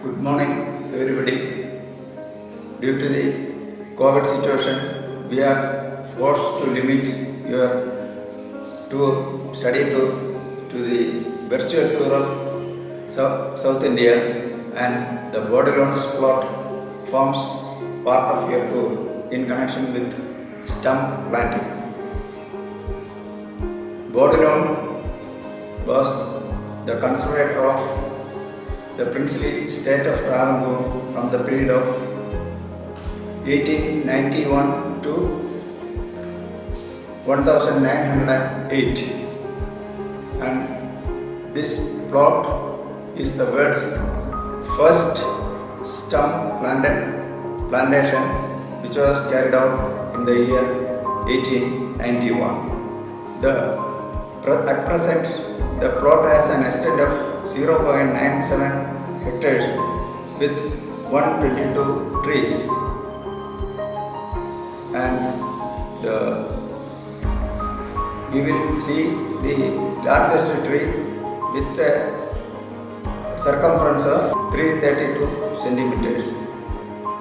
Good morning, everybody. Due to the COVID situation, we are forced to limit your study tour to the virtual tour of South India, and the Borderlands plot forms part of your tour in connection with stump planting. Borderland was the conservator of the princely state of Travancore from the period of 1891 to 1908, and this plot is the world's first stump plantation which was carried out in the year 1891. At present, the plot has an extent of 0.97 hectares with 122 trees, and we will see the largest tree with a circumference of 332 centimeters.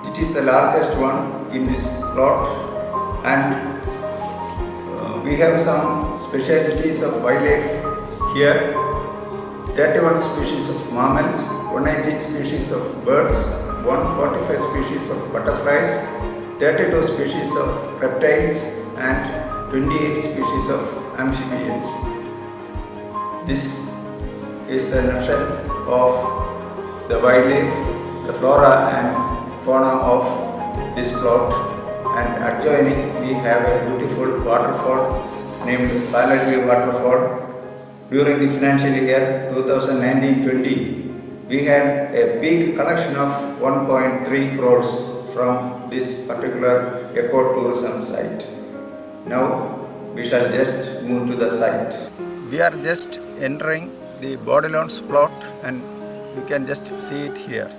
It is the largest one in this plot, and we have some specialties of wildlife here. 31 species of mammals, 180 species of birds, 145 species of butterflies, 32 species of reptiles, and 28 species of amphibians. This is the nutshell of the wildlife, the flora and fauna of this plot. And adjoining, we have a beautiful waterfall named Paladvi Waterfall. During the financial year 2019-20, we had a big collection of 1.3 crores from this particular ecotourism site. Now we shall just move to the site. We are just entering the Borderlands plot, and you can just see it here.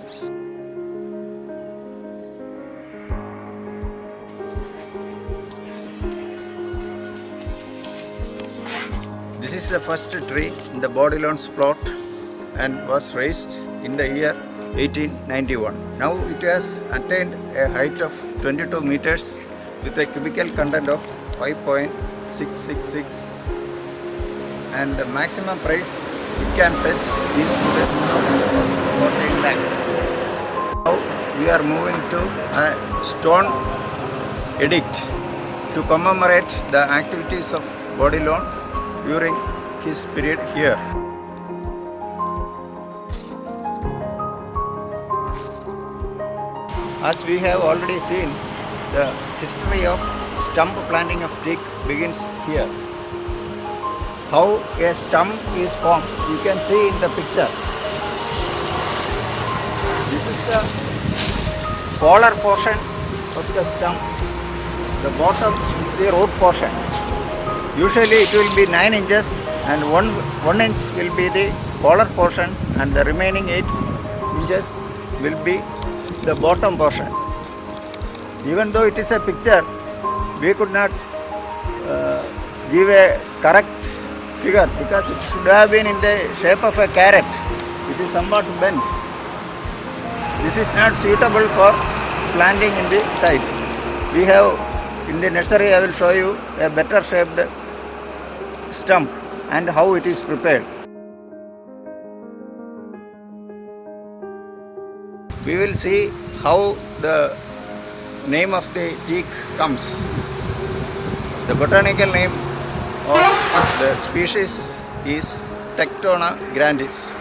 This is the first tree in the Borderlands plot and was raised in the year 1891. Now it has attained a height of 22 meters with a cubical content of 5.666, and the maximum price it can fetch is to the tune of 14 lakhs. Now we are moving to a stone edict to commemorate the activities of Borderland during his period here. As we have already seen, the history of stump planting of teak begins here. How a stump is formed, you can see in the picture. This is the polar portion of the stump. The bottom is the root portion. Usually it will be 9 inches, and 1 inch will be the polar portion, and the remaining 8 inches will be the bottom portion. Even though it is a picture, we could not give a correct figure because it should have been in the shape of a carrot. It is somewhat bent. This is not suitable for planting in the site. We have in the nursery, I will show you a better shaped stump and how it is prepared. We will see how the name of the teak comes. The botanical name of the species is Tectona grandis.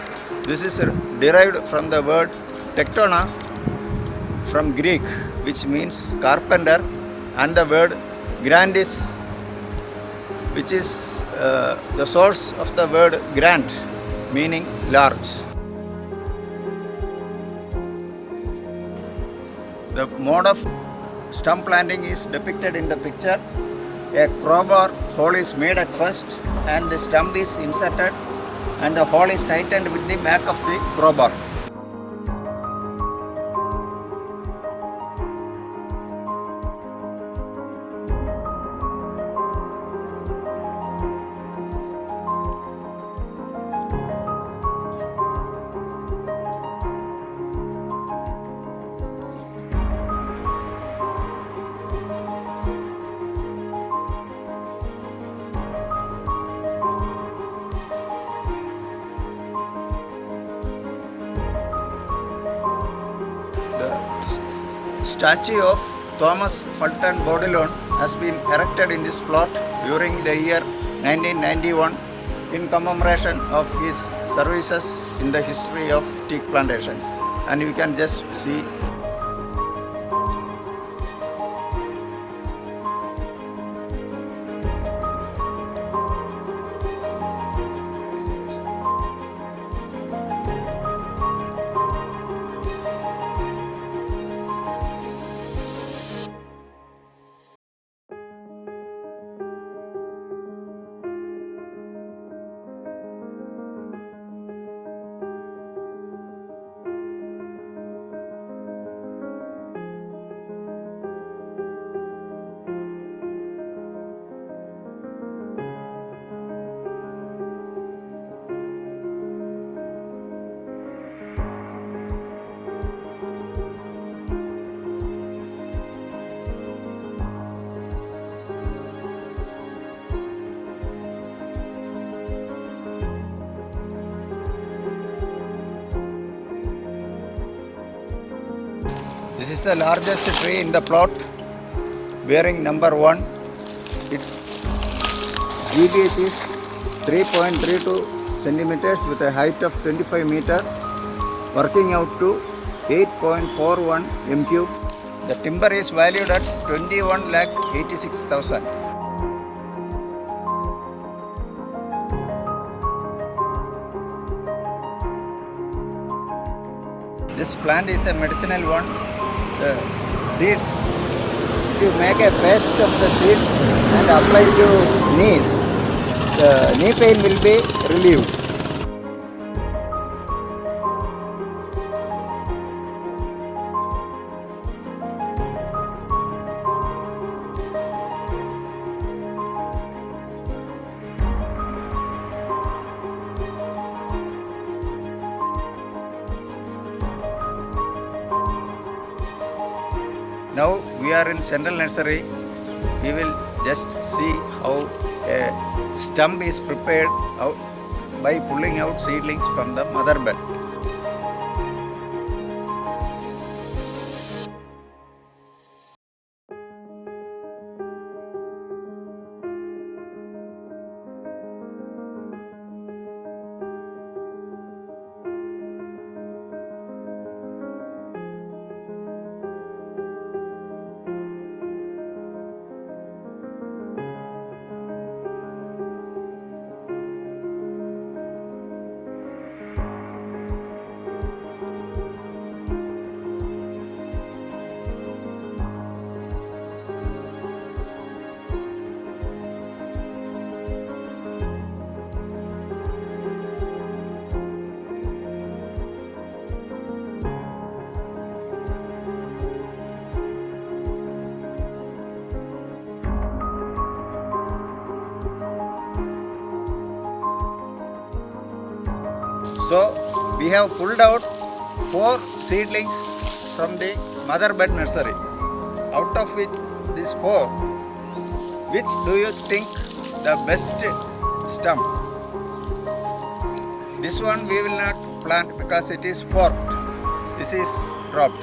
This is derived from the word tectona from Greek, which means carpenter, and the word grandis, which is the source of the word grand, meaning large. The mode of stump planting is depicted in the picture. A crowbar hole is made at first, and the stump is inserted, and the hole is tightened with the back of the crowbar. statue of Thomas Fulton Bodilon has been erected in this plot during the year 1991 in commemoration of his services in the history of teak plantations. And you can just see. This is the largest tree in the plot, bearing number 1. Its GBH is 3.32 centimeters with a height of 25 meter, working out to 8.41 m3. The timber is valued at 21,86,000. This plant is a medicinal one. The seeds, if you make a paste of the seeds and apply to knees, the knee pain will be relieved. Now we are in Central Nursery. We will just see how a stump is prepared out by pulling out seedlings from the mother bud. So we have pulled out 4 seedlings from the mother bud nursery. Out of which these 4, which do you think the best stump? This one we will not plant because it is forked. This is dropped.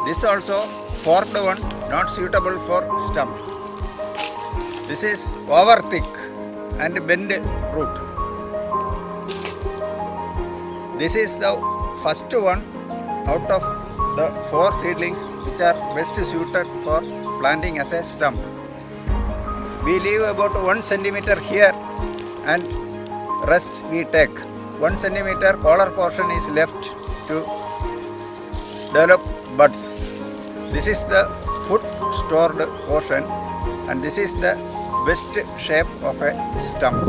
This also forked one, not suitable for stump. This is over thick and bend root. This is the first one out of the 4 seedlings which are best suited for planting as a stump. We leave about 1 centimeter here and rest we take. 1 centimeter collar portion is left to develop buds. This is the foot stored portion and this is the best shape of a stump.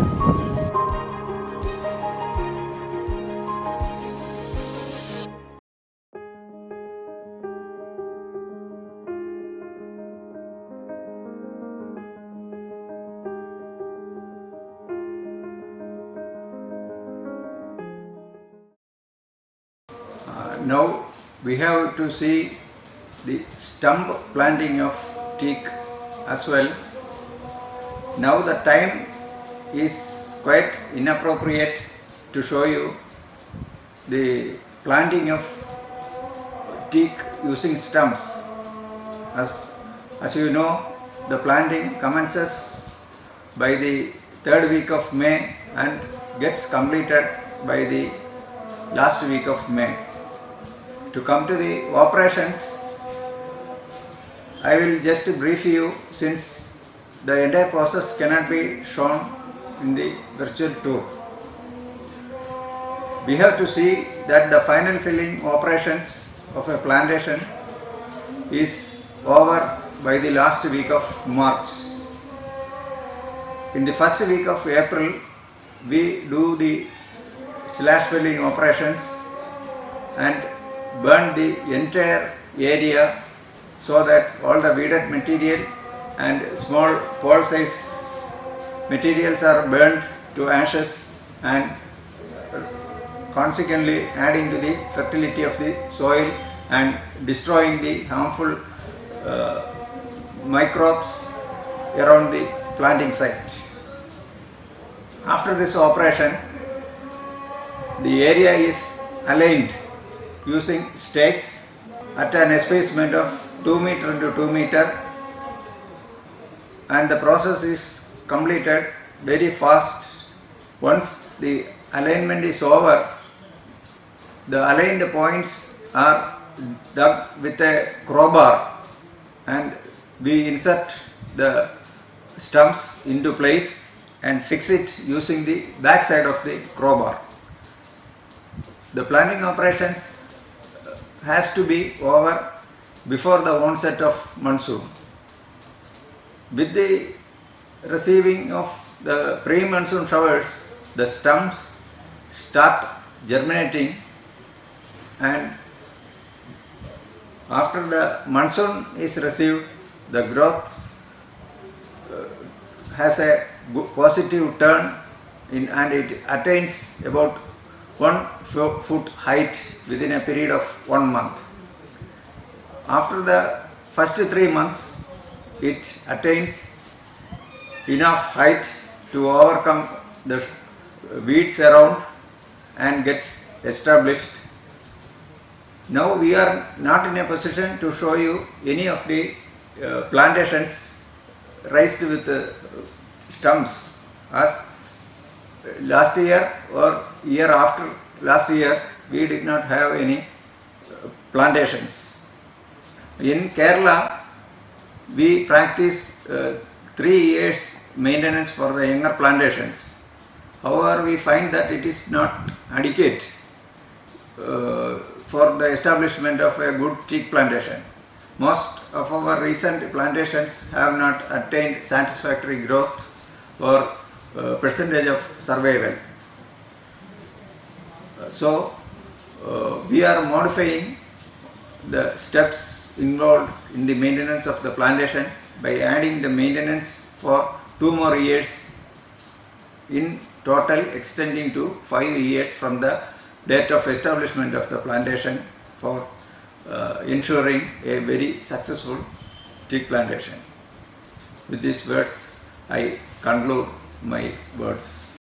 Now we have to see the stump planting of teak as well. Now the time is quite inappropriate to show you the planting of teak using stumps. As you know, the planting commences by the third week of May and gets completed by the last week of May. To come to the operations, I will just brief you since the entire process cannot be shown in the virtual tour. We have to see that the final filling operations of a plantation is over by the last week of March. In the first week of April, we do the slash filling operations and burn the entire area so that all the weeded material and small pole size materials are burned to ashes and consequently adding to the fertility of the soil and destroying the harmful microbes around the planting site. After this operation, the area is aligned using stakes at an espacement of 2 meter into 2 meter, and the process is completed very fast. Once the alignment is over, the aligned points are dug with a crowbar and we insert the stumps into place and fix it using the back side of the crowbar. The planting operations has to be over before the onset of monsoon. With the receiving of the pre-monsoon showers, the stumps start germinating, and after the monsoon is received, the growth has a positive turn and it attains about 1 foot height within a period of 1 month. After the first 3 months, it attains enough height to overcome the weeds around and gets established. Now we are not in a position to show you any of the plantations raised with stumps, as last year or year after last year we did not have any plantations. In Kerala, we practice 3 years maintenance for the younger plantations. However, we find that it is not adequate for the establishment of a good teak plantation. Most of our recent plantations have not attained satisfactory growth or percentage of survival. So, we are modifying the steps involved in the maintenance of the plantation by adding the maintenance for 2 more years, in total extending to 5 years from the date of establishment of the plantation, for ensuring a very successful teak plantation. With these words, I conclude my words.